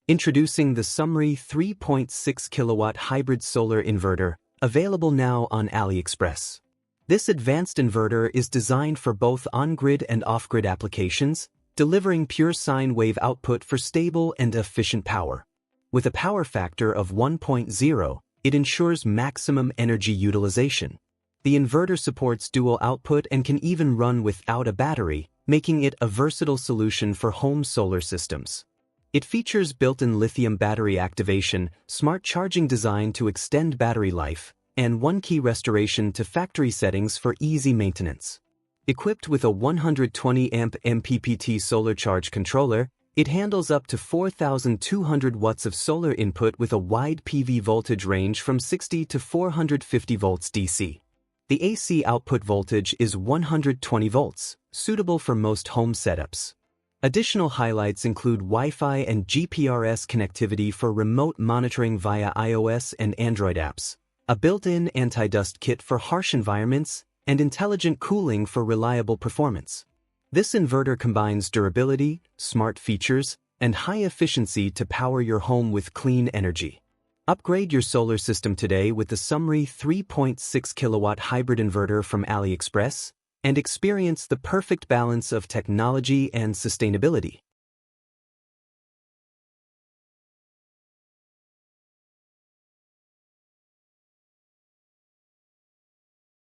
Introducing the Sumry 3.6kW Hybrid Solar Inverter, available now on AliExpress. This advanced inverter is designed for both on-grid and off-grid applications, delivering pure sine wave output for stable and efficient power. With a power factor of 1.0, it ensures maximum energy utilization. The inverter supports dual output and can even run without a battery, making it a versatile solution for home solar systems. It features built-in lithium battery activation, smart charging design to extend battery life, and one-key restoration to factory settings for easy maintenance. Equipped with a 120-amp MPPT solar charge controller, it handles up to 4,200 watts of solar input with a wide PV voltage range from 60 to 450 volts DC. The AC output voltage is 120 volts, suitable for most home setups. Additional highlights include Wi-Fi and GPRS connectivity for remote monitoring via iOS and Android apps, a built-in anti-dust kit for harsh environments, and intelligent cooling for reliable performance. This inverter combines durability, smart features, and high efficiency to power your home with clean energy. Upgrade your solar system today with the Sumry 3.6kW hybrid inverter from AliExpress and experience the perfect balance of technology and sustainability.